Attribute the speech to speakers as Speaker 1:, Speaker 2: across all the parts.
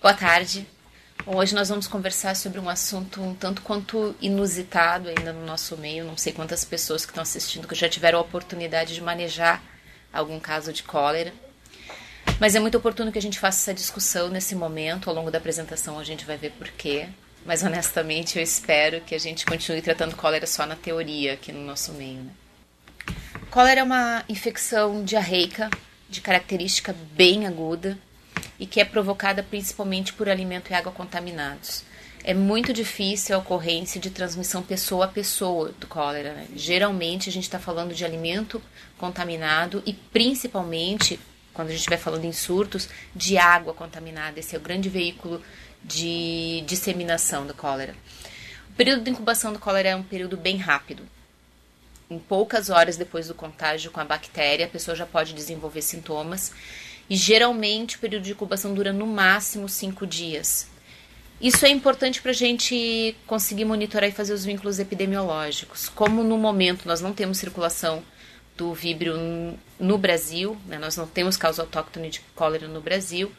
Speaker 1: Boa tarde. Bom, hoje nós vamos conversar sobre um assunto um tanto quanto inusitado ainda no nosso meio. Não sei quantas pessoas que estão assistindo que já tiveram a oportunidade de manejar algum caso de cólera. Mas é muito oportuno que a gente faça essa discussão nesse momento. Ao longo da apresentação a gente vai ver por quê. Mas honestamente eu espero que a gente continue tratando cólera só na teoria aqui no nosso meio, né? Cólera é uma infecção diarreica de característica bem aguda e que é provocada principalmente por alimento e água contaminados. É muito difícil a ocorrência de transmissão pessoa a pessoa do cólera, né? Geralmente a gente está falando de alimento contaminado e principalmente, quando a gente estiver falando em surtos, de água contaminada. Esse é o grande veículo de disseminação da cólera. O período de incubação do cólera é um período bem rápido. Em poucas horas depois do contágio com a bactéria, a pessoa já pode desenvolver sintomas. E geralmente o período de incubação dura no máximo 5 dias. Isso é importante para a gente conseguir monitorar e fazer os vínculos epidemiológicos. Como no momento nós não temos circulação do víbrio no Brasil, né, nós não temos caso autóctone de cólera no Brasil,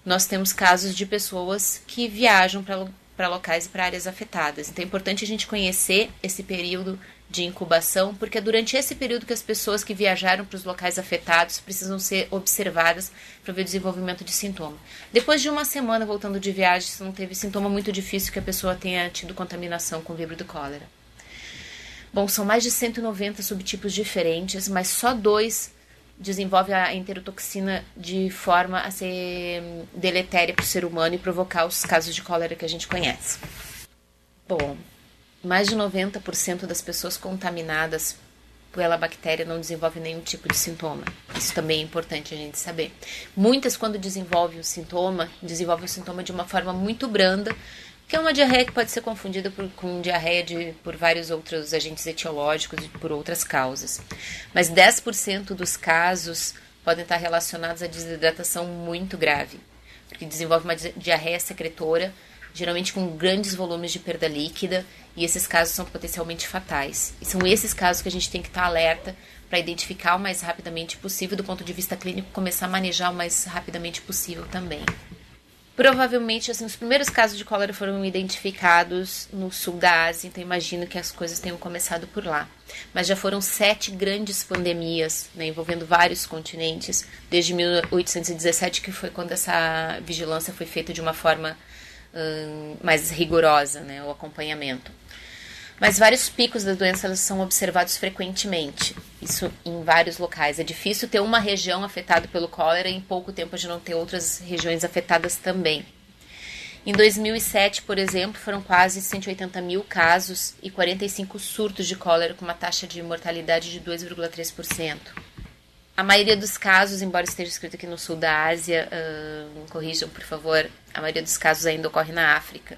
Speaker 1: nós temos casos de pessoas que viajam para locais e para áreas afetadas. Então é importante a gente conhecer esse período de incubação, porque é durante esse período que as pessoas que viajaram para os locais afetados precisam ser observadas para ver o desenvolvimento de sintoma. Depois de uma semana voltando de viagem, se não teve sintoma, muito difícil que a pessoa tenha tido contaminação com o vírus do cólera. Bom, são mais de 190 subtipos diferentes, mas só 2 desenvolvem a enterotoxina de forma a ser deletéria para o ser humano e provocar os casos de cólera que a gente conhece. Bom, mais de 90% das pessoas contaminadas pela bactéria não desenvolvem nenhum tipo de sintoma. Isso também é importante a gente saber. Muitas, quando desenvolvem o sintoma de uma forma muito branda, que é uma diarreia que pode ser confundida com diarreia por vários outros agentes etiológicos e por outras causas. Mas 10% dos casos podem estar relacionados a desidratação muito grave, porque desenvolve uma diarreia secretora, geralmente com grandes volumes de perda líquida, e esses casos são potencialmente fatais. E são esses casos que a gente tem que estar alerta para identificar o mais rapidamente possível, do ponto de vista clínico, começar a manejar o mais rapidamente possível também. Provavelmente, assim, os primeiros casos de cólera foram identificados no sul da Ásia, então imagino que as coisas tenham começado por lá. Mas já foram 7 grandes pandemias, né, envolvendo vários continentes, desde 1817, que foi quando essa vigilância foi feita de uma forma mais rigorosa, né, o acompanhamento. Mas vários picos da doença elas são observados frequentemente, isso em vários locais. É difícil ter uma região afetada pelo cólera e em pouco tempo de não ter outras regiões afetadas também. Em 2007, por exemplo, foram quase 180 mil casos e 45 surtos de cólera com uma taxa de mortalidade de 2,3%. A maioria dos casos, embora esteja escrito aqui no sul da Ásia, corrijam por favor, a maioria dos casos ainda ocorre na África.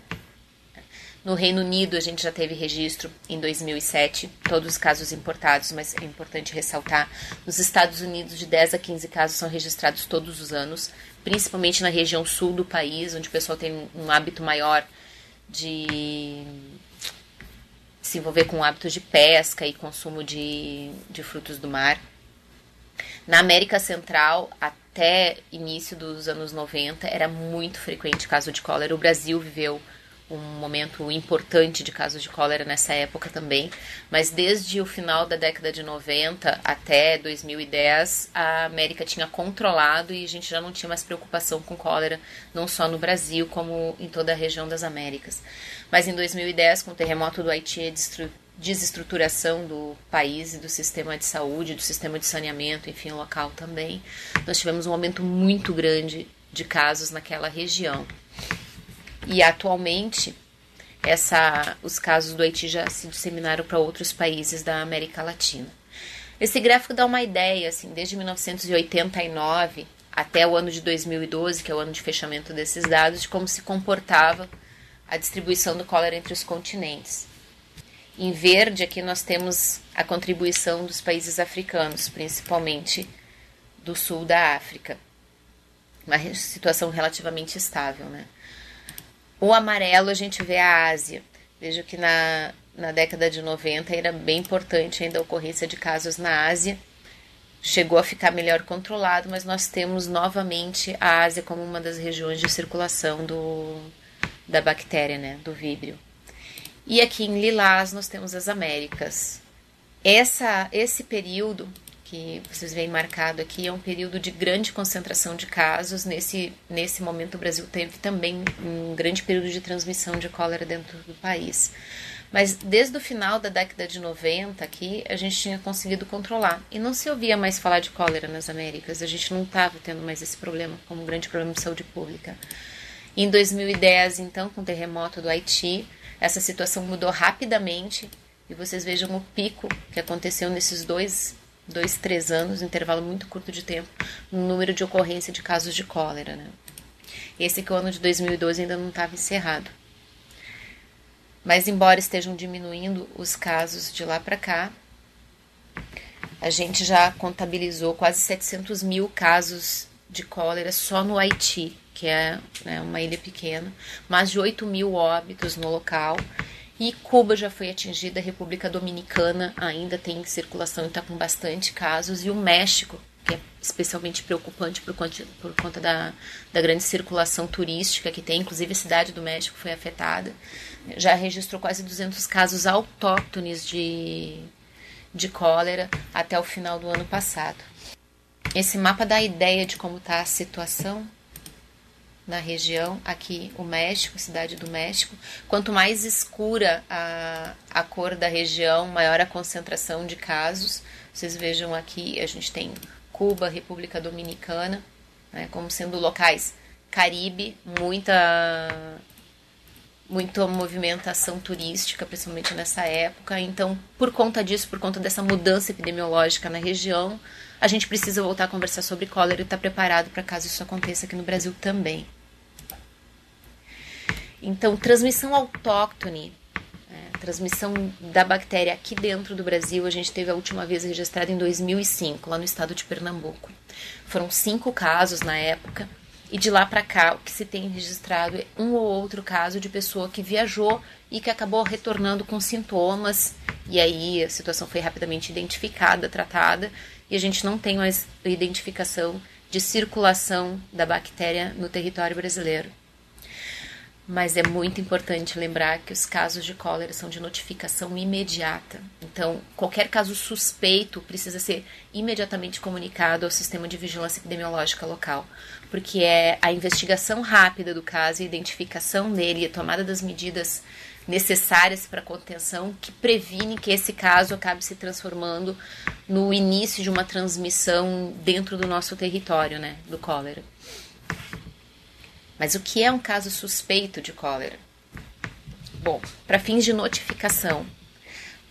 Speaker 1: No Reino Unido a gente já teve registro em 2007, todos os casos importados, mas é importante ressaltar. Nos Estados Unidos, de 10 a 15 casos são registrados todos os anos, principalmente na região sul do país, onde o pessoal tem um hábito maior de se envolver com hábitos de pesca e consumo de frutos do mar. Na América Central, até início dos anos 90, era muito frequente caso de cólera. O Brasil viveu um momento importante de casos de cólera nessa época também, mas desde o final da década de 90 até 2010, a América tinha controlado e a gente já não tinha mais preocupação com cólera, não só no Brasil, como em toda a região das Américas. Mas em 2010, com o terremoto do Haiti e a desestruturação do país e do sistema de saúde, do sistema de saneamento, enfim, local também, nós tivemos um aumento muito grande de casos naquela região. E atualmente, os casos do Haiti já se disseminaram para outros países da América Latina. Esse gráfico dá uma ideia, assim, desde 1989 até o ano de 2012, que é o ano de fechamento desses dados, de como se comportava a distribuição do cólera entre os continentes. Em verde, aqui nós temos a contribuição dos países africanos, principalmente do sul da África. Uma situação relativamente estável, né? O amarelo a gente vê a Ásia. Vejo que na década de 90 era bem importante ainda a ocorrência de casos na Ásia, chegou a ficar melhor controlado, mas nós temos novamente a Ásia como uma das regiões de circulação da bactéria, né, do víbrio. E aqui em lilás nós temos as Américas. Esse período que vocês veem marcado aqui é um período de grande concentração de casos. Nesse momento o Brasil teve também um grande período de transmissão de cólera dentro do país. Mas desde o final da década de 90 aqui, a gente tinha conseguido controlar. E não se ouvia mais falar de cólera nas Américas. A gente não estava tendo mais esse problema como um grande problema de saúde pública. Em 2010, então, com o terremoto do Haiti, essa situação mudou rapidamente. E vocês vejam o pico que aconteceu nesses 3 anos, um intervalo muito curto de tempo, no número de ocorrência de casos de cólera, né? Esse que o ano de 2012 ainda não estava encerrado. Mas embora estejam diminuindo os casos de lá para cá, a gente já contabilizou quase 700 mil casos de cólera só no Haiti, que é, né, uma ilha pequena, mais de 8 mil óbitos no local. E Cuba já foi atingida, a República Dominicana ainda tem circulação e está com bastante casos, e o México, que é especialmente preocupante por conta da grande circulação turística que tem, inclusive a cidade do México foi afetada, já registrou quase 200 casos autóctones de cólera até o final do ano passado. Esse mapa dá a ideia de como está a situação na região, aqui o México, cidade do México. Quanto mais escura a cor da região, maior a concentração de casos. Vocês vejam aqui, a gente tem Cuba, República Dominicana, né, como sendo locais Caribe, muita movimentação turística, principalmente nessa época. Então, por conta disso, por conta dessa mudança epidemiológica na região, a gente precisa voltar a conversar sobre cólera e estar preparado para caso isso aconteça aqui no Brasil também. Então, transmissão autóctone, transmissão da bactéria aqui dentro do Brasil, a gente teve a última vez registrada em 2005, lá no estado de Pernambuco. Foram 5 casos na época, e de lá para cá o que se tem registrado é um ou outro caso de pessoa que viajou e que acabou retornando com sintomas, e aí a situação foi rapidamente identificada, tratada, e a gente não tem mais identificação de circulação da bactéria no território brasileiro. Mas é muito importante lembrar que os casos de cólera são de notificação imediata. Então, qualquer caso suspeito precisa ser imediatamente comunicado ao sistema de vigilância epidemiológica local, porque é a investigação rápida do caso, a identificação dele e a tomada das medidas necessárias para a contenção que previne que esse caso acabe se transformando no início de uma transmissão dentro do nosso território, né, do cólera. Mas o que é um caso suspeito de cólera? Bom, para fins de notificação,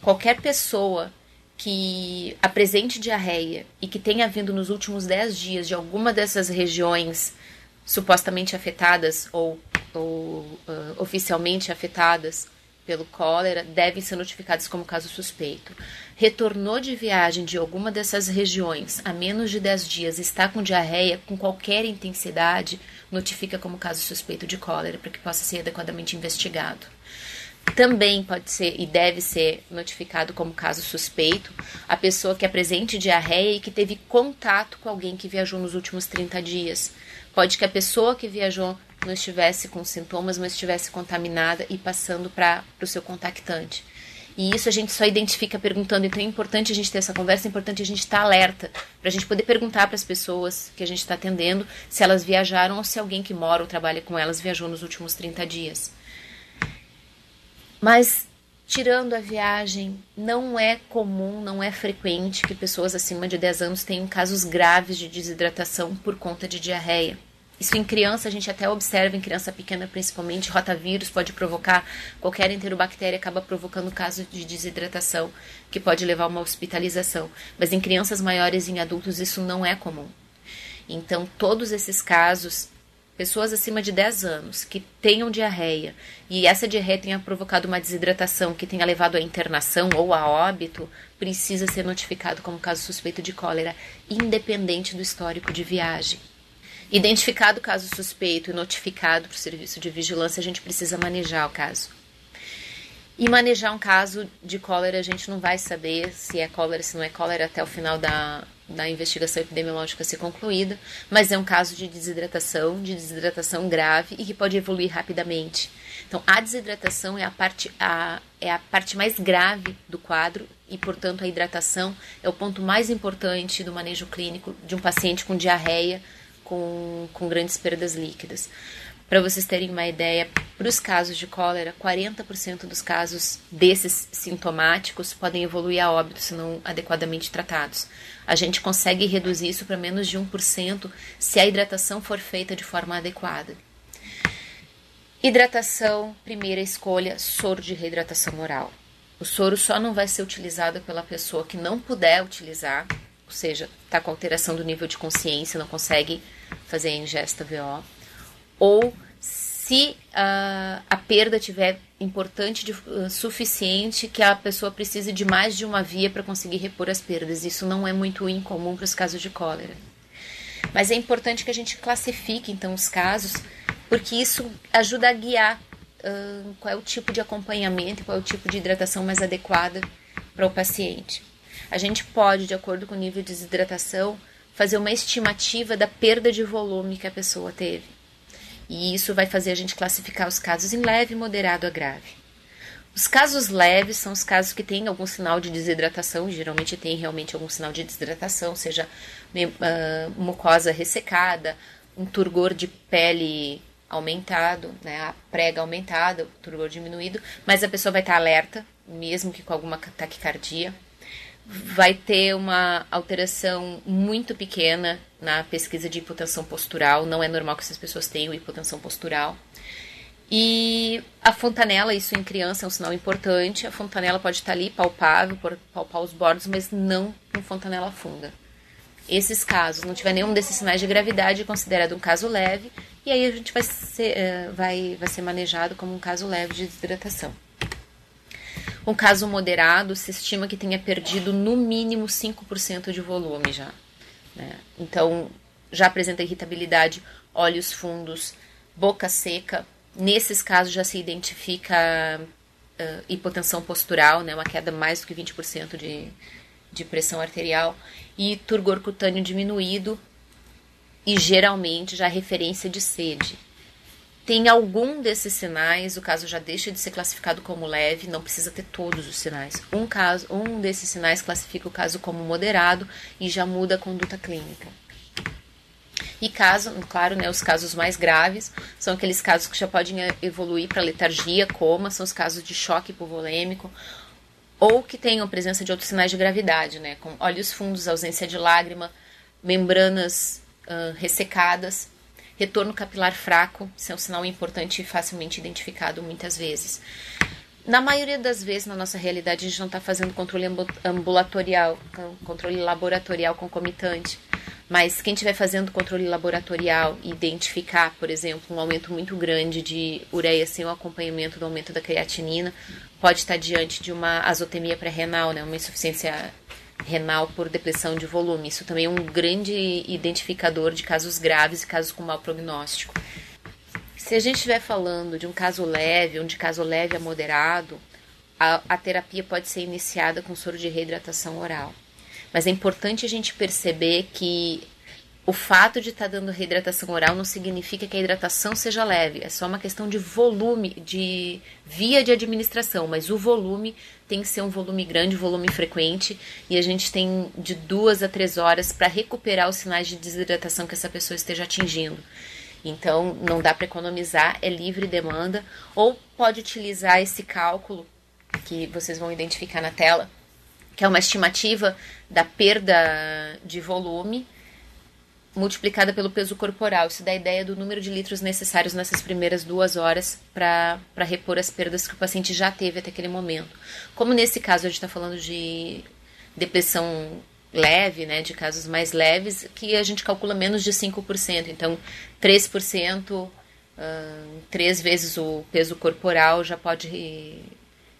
Speaker 1: qualquer pessoa que apresente diarreia e que tenha vindo nos últimos 10 dias de alguma dessas regiões supostamente afetadas ou oficialmente afetadas pelo cólera devem ser notificados como caso suspeito. Retornou de viagem de alguma dessas regiões há menos de 10 dias, está com diarreia com qualquer intensidade, notifica como caso suspeito de cólera para que possa ser adequadamente investigado. Também pode ser e deve ser notificado como caso suspeito a pessoa que apresente diarreia e que teve contato com alguém que viajou nos últimos 30 dias. Pode que a pessoa que viajou não estivesse com sintomas, mas estivesse contaminada e passando para o seu contactante. E isso a gente só identifica perguntando. Então é importante a gente ter essa conversa, é importante a gente estar alerta, para a gente poder perguntar para as pessoas que a gente está atendendo se elas viajaram ou se alguém que mora ou trabalha com elas viajou nos últimos 30 dias. Mas, tirando a viagem, não é comum, não é frequente que pessoas acima de 10 anos tenham casos graves de desidratação por conta de diarreia. Isso em criança, a gente até observa, em criança pequena principalmente, rotavírus pode provocar, qualquer enterobactéria acaba provocando caso de desidratação, que pode levar a uma hospitalização. Mas em crianças maiores e em adultos isso não é comum. Então, todos esses casos, pessoas acima de 10 anos que tenham diarreia e essa diarreia tenha provocado uma desidratação que tenha levado à internação ou a óbito, precisa ser notificado como caso suspeito de cólera, independente do histórico de viagem. Identificado o caso suspeito e notificado para o serviço de vigilância, a gente precisa manejar o caso. E manejar um caso de cólera, a gente não vai saber se é cólera, se não é cólera até o final da investigação epidemiológica ser concluída, mas é um caso de desidratação grave e que pode evoluir rapidamente. Então, a desidratação é a parte mais grave do quadro e, portanto, a hidratação é o ponto mais importante do manejo clínico de um paciente com diarreia, com grandes perdas líquidas. Para vocês terem uma ideia, para os casos de cólera, 40% dos casos desses sintomáticos podem evoluir a óbito se não adequadamente tratados. A gente consegue reduzir isso para menos de 1% se a hidratação for feita de forma adequada. Hidratação, primeira escolha, soro de reidratação oral. O soro só não vai ser utilizado pela pessoa que não puder utilizar, ou seja, está com alteração do nível de consciência, não consegue fazer a ingesta VO, ou se a perda tiver importante suficiente que a pessoa precise de mais de uma via para conseguir repor as perdas. Isso não é muito incomum para os casos de cólera. Mas é importante que a gente classifique, então, os casos, porque isso ajuda a guiar qual é o tipo de acompanhamento, qual é o tipo de hidratação mais adequada para o paciente. A gente pode, de acordo com o nível de desidratação, fazer uma estimativa da perda de volume que a pessoa teve. E isso vai fazer a gente classificar os casos em leve, moderado a grave. Os casos leves são os casos que têm algum sinal de desidratação, geralmente tem realmente algum sinal de desidratação, seja mucosa ressecada, um turgor de pele aumentado, né, a prega aumentada, o turgor diminuído, mas a pessoa vai estar alerta, mesmo que com alguma taquicardia. Vai ter uma alteração muito pequena na pesquisa de hipotensão postural. Não é normal que essas pessoas tenham hipotensão postural. E a fontanela, isso em criança é um sinal importante. A fontanela pode estar ali palpável, palpar os bordos, mas não com fontanela funda. Esses casos, não tiver nenhum desses sinais de gravidade, é considerado um caso leve. E aí a gente vai ser manejado como um caso leve de desidratação. Um caso moderado, se estima que tenha perdido no mínimo 5% de volume já, né? Então, já apresenta irritabilidade, olhos fundos, boca seca. Nesses casos já se identifica hipotensão postural, né? Uma queda mais do que 20% de pressão arterial e turgor cutâneo diminuído e geralmente já referência de sede. Tem algum desses sinais, o caso já deixa de ser classificado como leve, não precisa ter todos os sinais. Um desses sinais classifica o caso como moderado e já muda a conduta clínica. E claro, né, os casos mais graves são aqueles casos que já podem evoluir para letargia, coma, são os casos de choque hipovolêmico, ou que tenham presença de outros sinais de gravidade, né, com olhos fundos, ausência de lágrima, membranas ressecadas, retorno capilar fraco, isso é um sinal importante e facilmente identificado muitas vezes. Na maioria das vezes, na nossa realidade, a gente não está fazendo controle ambulatorial, controle laboratorial concomitante. Mas quem estiver fazendo controle laboratorial e identificar, por exemplo, um aumento muito grande de ureia sem o acompanhamento do aumento da creatinina, pode estar diante de uma azotemia pré-renal, né, uma insuficiência renal por depressão de volume. Isso também é um grande identificador de casos graves e casos com mau prognóstico. Se a gente estiver falando de um caso leve, ou de caso leve a moderado, a terapia pode ser iniciada com soro de reidratação oral. Mas é importante a gente perceber que o fato de estar dando reidratação oral não significa que a hidratação seja leve. É só uma questão de volume, de via de administração. Mas o volume tem que ser um volume grande, volume frequente. E a gente tem de 2 a 3 horas para recuperar os sinais de desidratação que essa pessoa esteja atingindo. Então, não dá para economizar, é livre demanda. Ou pode utilizar esse cálculo que vocês vão identificar na tela, que é uma estimativa da perda de volume multiplicada pelo peso corporal. Isso dá a ideia do número de litros necessários nessas primeiras 2 horas para repor as perdas que o paciente já teve até aquele momento. Como nesse caso a gente está falando de depressão leve, né, de casos mais leves, que a gente calcula menos de 5%. Então, 3%, 3 vezes o peso corporal já pode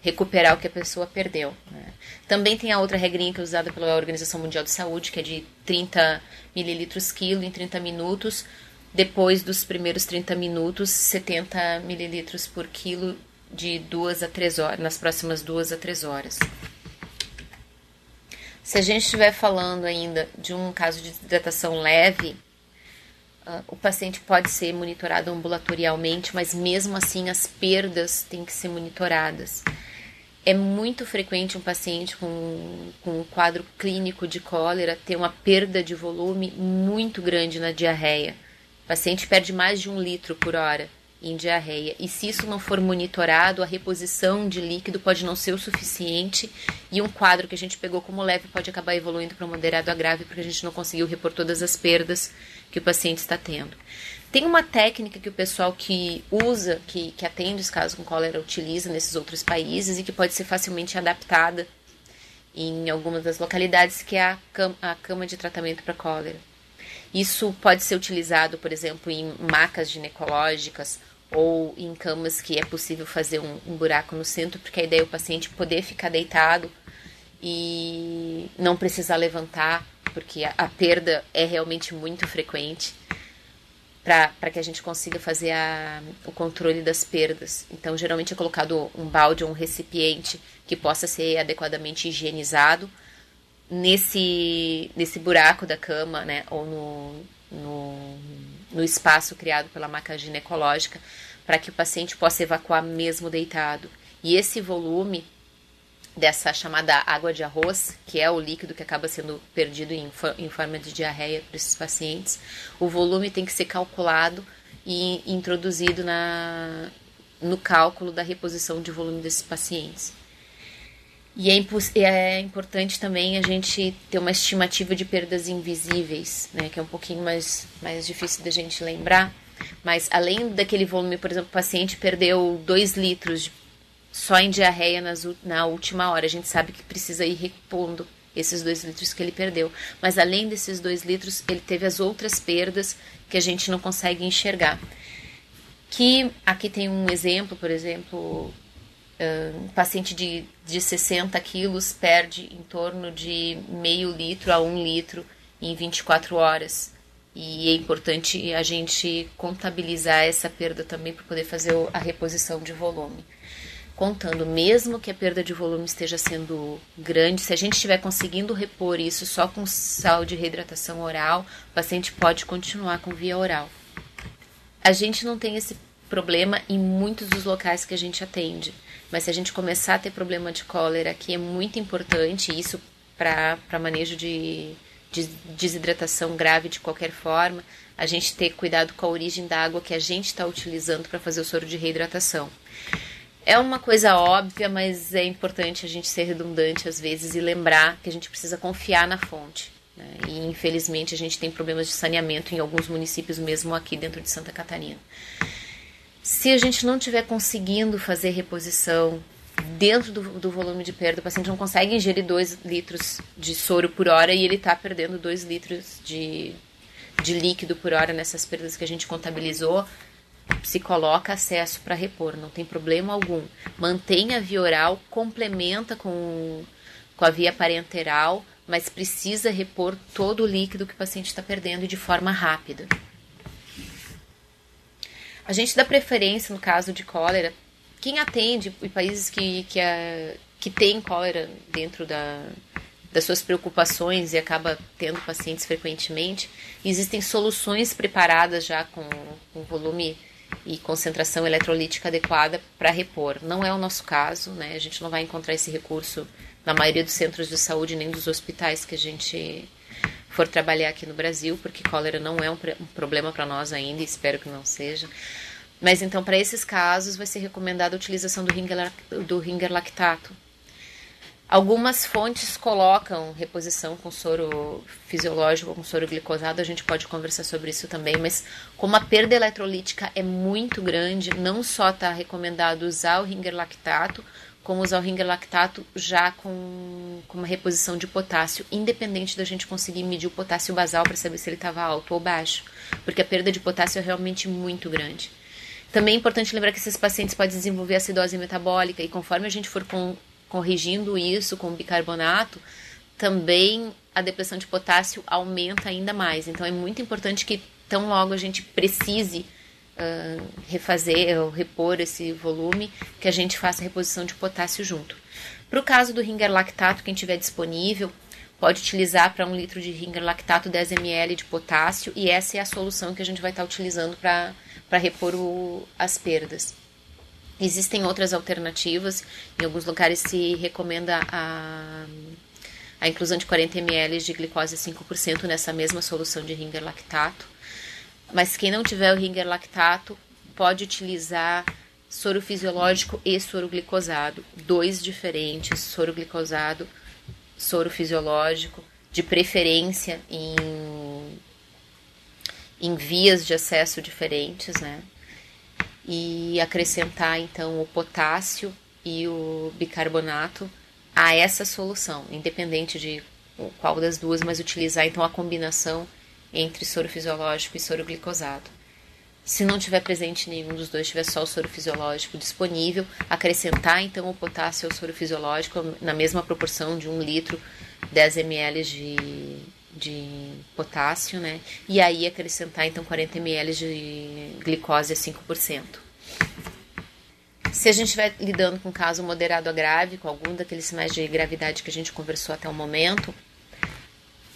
Speaker 1: recuperar o que a pessoa perdeu, né? Também tem a outra regrinha que é usada pela Organização Mundial de Saúde, que é de 30 mililitros quilo em 30 minutos. Depois dos primeiros 30 minutos, 70 mililitros por quilo de 2 a 3 horas, nas próximas 2 a 3 horas. Se a gente estiver falando ainda de um caso de desidratação leve, o paciente pode ser monitorado ambulatorialmente, mas mesmo assim as perdas têm que ser monitoradas. É muito frequente um paciente com um quadro clínico de cólera ter uma perda de volume muito grande na diarreia. O paciente perde mais de 1 litro por hora em diarreia. E se isso não for monitorado, a reposição de líquido pode não ser o suficiente e um quadro que a gente pegou como leve pode acabar evoluindo para moderado a grave porque a gente não conseguiu repor todas as perdas que o paciente está tendo. Tem uma técnica que o pessoal que usa, que atende os casos com cólera utiliza nesses outros países e que pode ser facilmente adaptada em algumas das localidades, que é a cama de tratamento para cólera. Isso pode ser utilizado, por exemplo, em macas ginecológicas ou em camas que é possível fazer um buraco no centro, porque a ideia é o paciente poder ficar deitado e não precisar levantar, porque a perda é realmente muito frequente, para que a gente consiga fazer o controle das perdas. Então, geralmente é colocado um balde ou um recipiente que possa ser adequadamente higienizado nesse buraco da cama, né, ou no espaço criado pela maca ginecológica, para que o paciente possa evacuar mesmo deitado. E esse volume dessa chamada água de arroz, que é o líquido que acaba sendo perdido em forma de diarreia para esses pacientes, o volume tem que ser calculado e introduzido no cálculo da reposição de volume desses pacientes. E é importante também a gente ter uma estimativa de perdas invisíveis, né, que é um pouquinho mais difícil da gente lembrar, mas além daquele volume, por exemplo, o paciente perdeu 2 litros só em diarreia na última hora, a gente sabe que precisa ir repondo esses 2 litros que ele perdeu, mas além desses 2 litros, ele teve as outras perdas que a gente não consegue enxergar. Que aqui tem um exemplo, por exemplo, um paciente de 60 quilos perde em torno de meio litro a 1 litro em 24 horas. E é importante a gente contabilizar essa perda também para poder fazer a reposição de volume. Contando, mesmo que a perda de volume esteja sendo grande, se a gente estiver conseguindo repor isso só com sal de reidratação oral, o paciente pode continuar com via oral. A gente não tem esse problema em muitos dos locais que a gente atende, mas se a gente começar a ter problema de cólera aqui é muito importante, isso para manejo de desidratação grave de qualquer forma, a gente ter cuidado com a origem da água que a gente está utilizando para fazer o soro de reidratação. É uma coisa óbvia, mas é importante a gente ser redundante às vezes e lembrar que a gente precisa confiar na fonte, né? E infelizmente a gente tem problemas de saneamento em alguns municípios, mesmo aqui dentro de Santa Catarina. Se a gente não estiver conseguindo fazer reposição dentro do volume de perda, o paciente não consegue ingerir 2 litros de soro por hora e ele está perdendo 2 litros de líquido por hora nessas perdas que a gente contabilizou, se coloca acesso para repor, não tem problema algum. Mantém a via oral, complementa com a via parenteral, mas precisa repor todo o líquido que o paciente está perdendo e de forma rápida. A gente dá preferência, no caso de cólera, quem atende em países que tem cólera dentro das suas preocupações e acaba tendo pacientes frequentemente, existem soluções preparadas já com volume e concentração eletrolítica adequada para repor. Não é o nosso caso, né? A gente não vai encontrar esse recurso na maioria dos centros de saúde nem dos hospitais que a gente for trabalhar aqui no Brasil, porque cólera não é um problema para nós ainda, e espero que não seja. Mas então, para esses casos, vai ser recomendada a utilização do Ringer lactato. Algumas fontes colocam reposição com soro fisiológico ou com soro glicosado, a gente pode conversar sobre isso também, mas como a perda eletrolítica é muito grande, não só está recomendado usar o Ringer lactato, como usar o Ringer lactato já com uma reposição de potássio, independente da gente conseguir medir o potássio basal para saber se ele estava alto ou baixo, porque a perda de potássio é realmente muito grande. Também é importante lembrar que esses pacientes podem desenvolver acidose metabólica e conforme a gente for corrigindo isso com bicarbonato, também a depressão de potássio aumenta ainda mais. Então é muito importante que tão logo a gente precise refazer ou repor esse volume, que a gente faça a reposição de potássio junto. Para o caso do Ringer lactato, quem tiver disponível, pode utilizar para 1 litro de Ringer lactato 10 ml de potássio, e essa é a solução que a gente vai estar utilizando para repor as perdas. Existem outras alternativas, em alguns lugares se recomenda a inclusão de 40 ml de glicose 5% nessa mesma solução de Ringer lactato, mas quem não tiver o Ringer lactato pode utilizar soro fisiológico e soro glicosado, 2 diferentes, soro glicosado, soro fisiológico, de preferência em vias de acesso diferentes, né? E acrescentar então o potássio e o bicarbonato a essa solução, independente de qual das duas, mas utilizar então a combinação entre soro fisiológico e soro glicosado. Se não tiver presente nenhum dos dois, tiver só o soro fisiológico disponível, acrescentar então o potássio ao soro fisiológico na mesma proporção de 1 litro, 10 ml de potássio, né? E aí acrescentar então 40 ml de glicose a 5%. Se a gente estiver lidando com um caso moderado a grave, com algum daqueles sinais de gravidade que a gente conversou até o momento,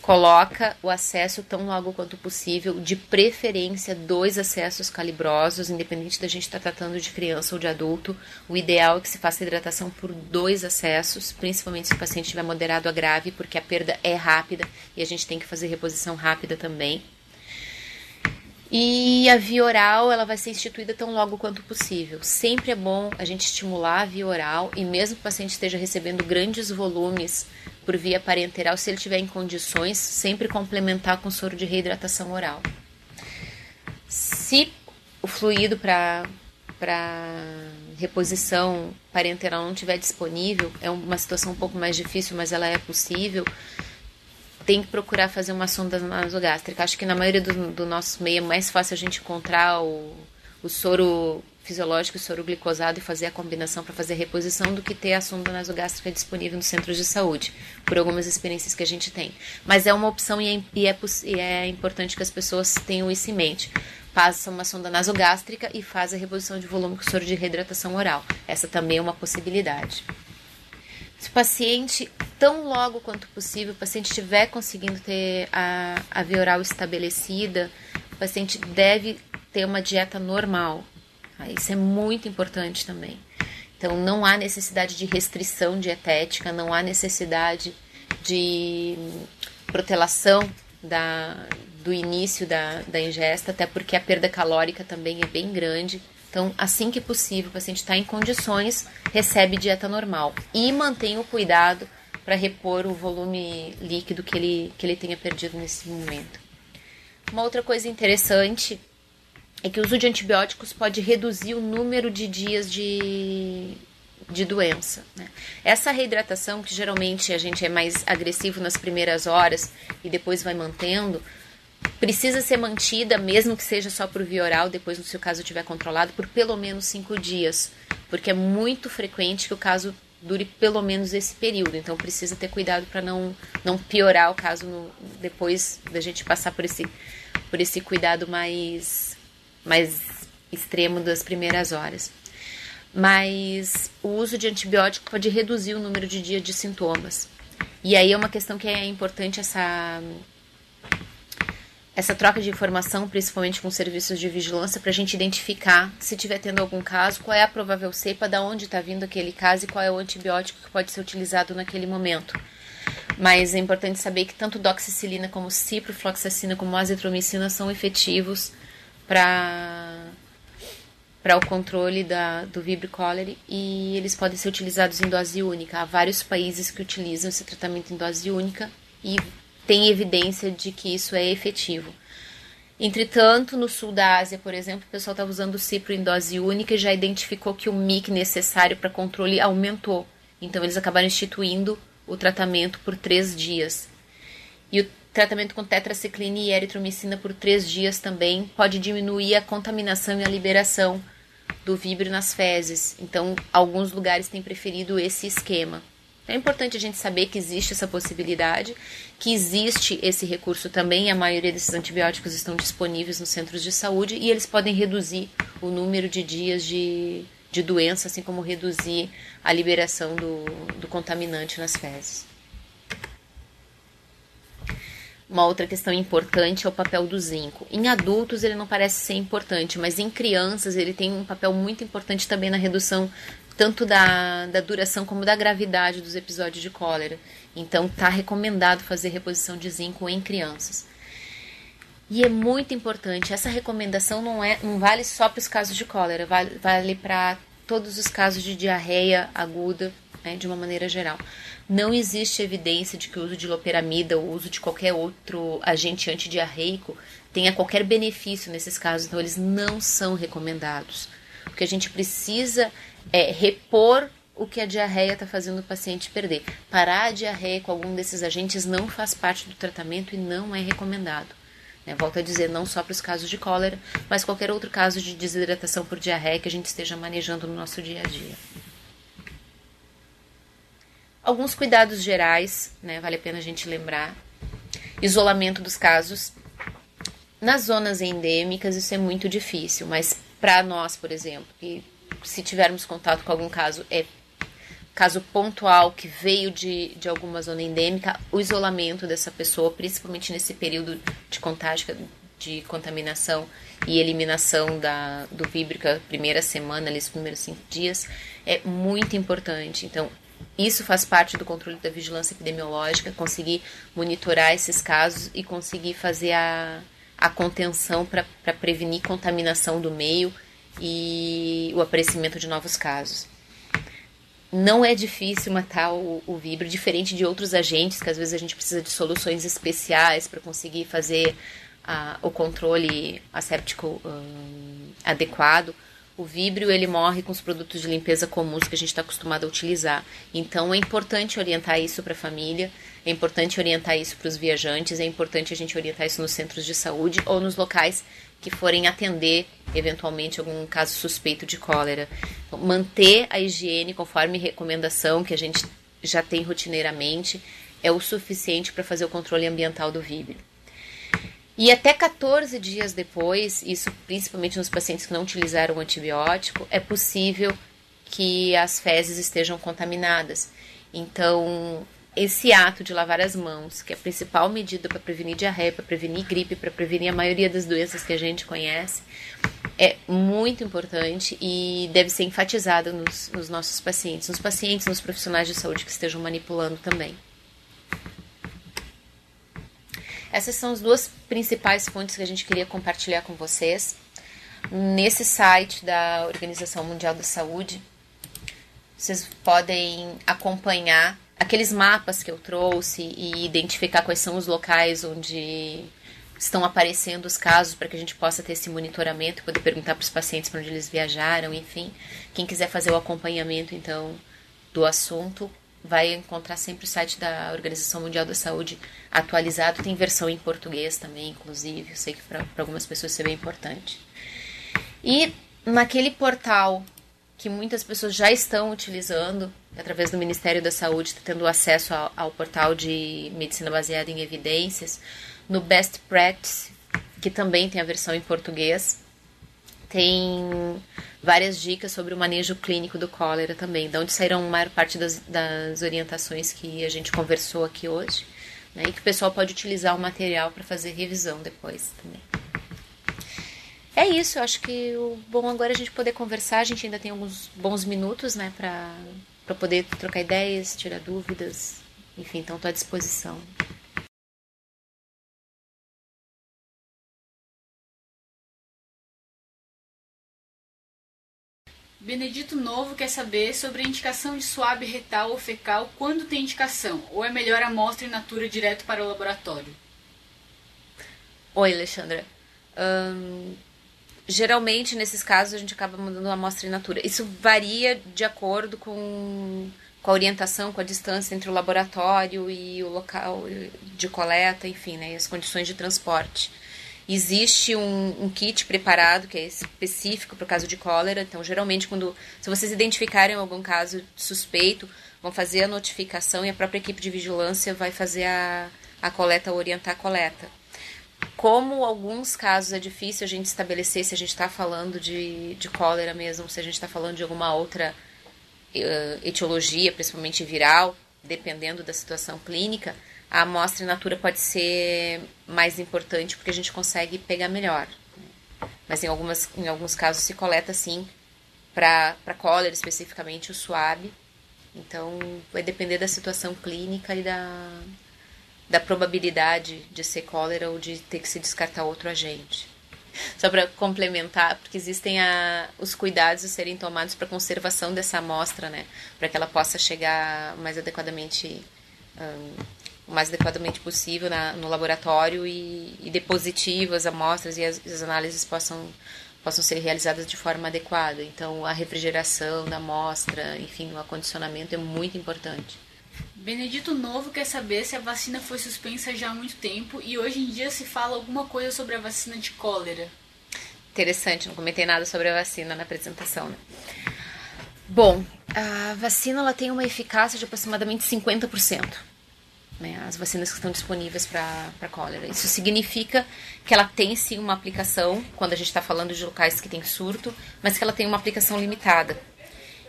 Speaker 1: coloca o acesso tão logo quanto possível, de preferência 2 acessos calibrosos, independente da gente estar tratando de criança ou de adulto. O ideal é que se faça hidratação por 2 acessos, principalmente se o paciente estiver moderado a grave, porque a perda é rápida e a gente tem que fazer reposição rápida também. E a via oral, ela vai ser instituída tão logo quanto possível. Sempre é bom a gente estimular a via oral, e mesmo que o paciente esteja recebendo grandes volumes por via parenteral, se ele tiver em condições, sempre complementar com soro de reidratação oral. Se o fluido para reposição parenteral não estiver disponível, é uma situação um pouco mais difícil, mas ela é possível, tem que procurar fazer uma sonda nasogástrica. Acho que na maioria do nosso meio é mais fácil a gente encontrar o soro fisiológico e soro glicosado e fazer a combinação para fazer a reposição do que ter a sonda nasogástrica disponível nos centros de saúde, por algumas experiências que a gente tem. Mas é uma opção e é importante que as pessoas tenham isso em mente. Passa uma sonda nasogástrica e faz a reposição de volume com soro de reidratação oral. Essa também é uma possibilidade. Se o paciente, tão logo quanto possível, o paciente estiver conseguindo ter a via oral estabelecida, o paciente deve ter uma dieta normal. Isso é muito importante também. Então, não há necessidade de restrição dietética, não há necessidade de protelação do início da ingesta, até porque a perda calórica também é bem grande. Então, assim que possível, o paciente está em condições, recebe dieta normal e mantém o cuidado para repor o volume líquido que ele tenha perdido nesse momento. Uma outra coisa interessante é que o uso de antibióticos pode reduzir o número de dias de doença, né? Essa reidratação, que geralmente a gente é mais agressivo nas primeiras horas e depois vai mantendo, precisa ser mantida, mesmo que seja só por via oral, depois, no seu caso, estiver controlado, por pelo menos 5 dias, porque é muito frequente que o caso dure pelo menos esse período. Então, precisa ter cuidado para não piorar o caso depois da gente passar por esse cuidado mais extremo das primeiras horas. Mas o uso de antibiótico pode reduzir o número de dias de sintomas. E aí é uma questão que é importante essa troca de informação, principalmente com serviços de vigilância, para a gente identificar, se estiver tendo algum caso, qual é a provável cepa, de onde está vindo aquele caso e qual é o antibiótico que pode ser utilizado naquele momento. Mas é importante saber que tanto doxicilina como ciprofloxacina como azitromicina são efetivos para o controle do Vibrio cholerae, e eles podem ser utilizados em dose única. Há vários países que utilizam esse tratamento em dose única e tem evidência de que isso é efetivo. Entretanto, no sul da Ásia, por exemplo, o pessoal estava usando o cipro em dose única e já identificou que o MIC necessário para controle aumentou. Então, eles acabaram instituindo o tratamento por 3 dias. E o tratamento com tetraciclina e eritromicina por 3 dias também pode diminuir a contaminação e a liberação do víbrio nas fezes. Então, alguns lugares têm preferido esse esquema. É importante a gente saber que existe essa possibilidade, que existe esse recurso também. A maioria desses antibióticos estão disponíveis nos centros de saúde e eles podem reduzir o número de dias de doença, assim como reduzir a liberação do contaminante nas fezes. Uma outra questão importante é o papel do zinco. Em adultos ele não parece ser importante, mas em crianças ele tem um papel muito importante também na redução tanto da duração como da gravidade dos episódios de cólera. Então está recomendado fazer reposição de zinco em crianças. E é muito importante, essa recomendação não vale só para os casos de cólera, vale para todos os casos de diarreia aguda, né, de uma maneira geral. Não existe evidência de que o uso de loperamida ou o uso de qualquer outro agente antidiarreico tenha qualquer benefício nesses casos, então eles não são recomendados. O que a gente precisa é repor o que a diarreia está fazendo o paciente perder. Parar a diarreia com algum desses agentes não faz parte do tratamento e não é recomendado. Volto a dizer, não só para os casos de cólera, mas qualquer outro caso de desidratação por diarreia que a gente esteja manejando no nosso dia a dia. Alguns cuidados gerais, né, vale a pena a gente lembrar. Isolamento dos casos. Nas zonas endêmicas isso é muito difícil, mas para nós, por exemplo, que se tivermos contato com algum caso, caso pontual que veio de alguma zona endêmica, o isolamento dessa pessoa, principalmente nesse período de contágio, de contaminação e eliminação do víbrica, primeira semana, ali, os primeiros 5 dias, é muito importante. Então, isso faz parte do controle da vigilância epidemiológica, conseguir monitorar esses casos e conseguir fazer a contenção para prevenir contaminação do meio e o aparecimento de novos casos. Não é difícil matar o víbrio, diferente de outros agentes, que às vezes a gente precisa de soluções especiais para conseguir fazer o controle asséptico adequado. O víbrio ele morre com os produtos de limpeza comuns que a gente está acostumado a utilizar. Então é importante orientar isso para a família, é importante orientar isso para os viajantes, é importante a gente orientar isso nos centros de saúde ou nos locais que forem atender eventualmente algum caso suspeito de cólera. Então, manter a higiene conforme recomendação que a gente já tem rotineiramente é o suficiente para fazer o controle ambiental do víbrio. E até 14 dias depois, isso principalmente nos pacientes que não utilizaram o antibiótico, é possível que as fezes estejam contaminadas. Então, esse ato de lavar as mãos, que é a principal medida para prevenir diarreia, para prevenir gripe, para prevenir a maioria das doenças que a gente conhece, é muito importante e deve ser enfatizado nos nossos pacientes, nos profissionais de saúde que estejam manipulando também. Essas são as duas principais fontes que a gente queria compartilhar com vocês. Nesse site da Organização Mundial da Saúde, vocês podem acompanhar aqueles mapas que eu trouxe e identificar quais são os locais onde estão aparecendo os casos para que a gente possa ter esse monitoramento, poder perguntar para os pacientes para onde eles viajaram, enfim. Quem quiser fazer o acompanhamento, então, do assunto, vai encontrar sempre o site da Organização Mundial da Saúde atualizado. Tem versão em português também, inclusive. Eu sei que para algumas pessoas isso é bem importante. E naquele portal que muitas pessoas já estão utilizando, através do Ministério da Saúde, está tendo acesso ao portal de medicina baseada em evidências, no Best Practice, que também tem a versão em português, tem várias dicas sobre o manejo clínico do cólera também, de onde saíram a maior parte das orientações que a gente conversou aqui hoje, né, e que o pessoal pode utilizar o material para fazer revisão depois também. É isso, eu acho que o bom agora é a gente poder conversar, a gente ainda tem alguns bons minutos, né, para poder trocar ideias, tirar dúvidas, enfim, então estou à disposição.
Speaker 2: Benedito Novo quer saber sobre a indicação de suave retal ou fecal quando tem indicação, ou é melhor a amostra in natura direto para o laboratório?
Speaker 1: Oi, Alexandra. Geralmente, nesses casos, a gente acaba mandando uma amostra in natura. Isso varia de acordo com a orientação, com a distância entre o laboratório e o local de coleta, enfim, né, as condições de transporte. Existe um kit preparado que é específico para o caso de cólera. Então, geralmente, se vocês identificarem algum caso suspeito, vão fazer a notificação e a própria equipe de vigilância vai fazer a coleta, orientar a coleta. Como alguns casos é difícil a gente estabelecer se a gente está falando de cólera mesmo, se a gente está falando de alguma outra etiologia, principalmente viral, dependendo da situação clínica, a amostra in natura pode ser mais importante porque a gente consegue pegar melhor. Mas em alguns casos se coleta sim, para cólera especificamente, o SWAB. Então vai depender da situação clínica e da probabilidade de ser cólera ou de ter que se descartar outro agente. Só para complementar, porque existem os cuidados a serem tomados para a conservação dessa amostra, né? Para que ela possa chegar o mais adequadamente possível no laboratório e dê positivo as amostras e as análises possam ser realizadas de forma adequada. Então, a refrigeração da amostra, enfim, o acondicionamento é muito importante.
Speaker 2: Benedito Novo quer saber se a vacina foi suspensa já há muito tempo e hoje em dia se fala alguma coisa sobre a vacina de cólera.
Speaker 1: Interessante, não comentei nada sobre a vacina na apresentação, né? Bom, a vacina ela tem uma eficácia de aproximadamente 50%. Né, as vacinas que estão disponíveis para cólera. Isso significa que ela tem sim uma aplicação, quando a gente está falando de locais que tem surto, mas que ela tem uma aplicação limitada.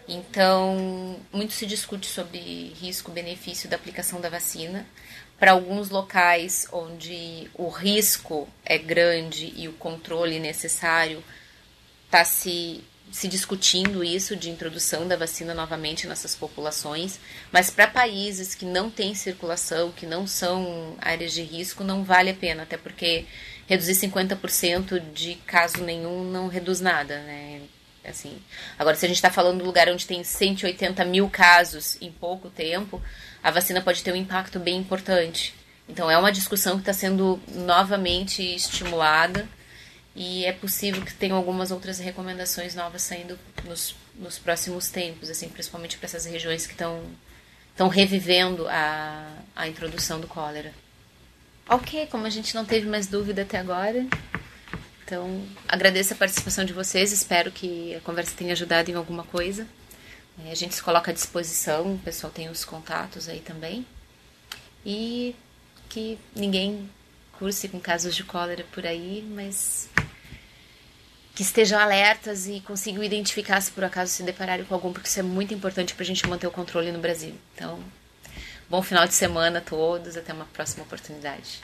Speaker 1: Então, muito se discute sobre risco-benefício da aplicação da vacina. Para alguns locais onde o risco é grande e o controle necessário, está se discutindo isso de introdução da vacina novamente nessas populações, mas para países que não têm circulação, que não são áreas de risco, não vale a pena, até porque reduzir 50% de caso nenhum não reduz nada, né? Assim, agora, se a gente está falando de um lugar onde tem 180 mil casos em pouco tempo, a vacina pode ter um impacto bem importante. Então, é uma discussão que está sendo novamente estimulada e é possível que tenham algumas outras recomendações novas saindo nos próximos tempos, assim, principalmente para essas regiões que estão revivendo a introdução do cólera. Ok, como a gente não teve mais dúvida até agora, então agradeço a participação de vocês, espero que a conversa tenha ajudado em alguma coisa. A gente se coloca à disposição, o pessoal tem os contatos aí também. E que ninguém curse com casos de cólera por aí, mas que estejam alertas e consigam identificar se por acaso se depararem com algum, porque isso é muito importante para a gente manter o controle no Brasil. Então, bom final de semana a todos, até uma próxima oportunidade.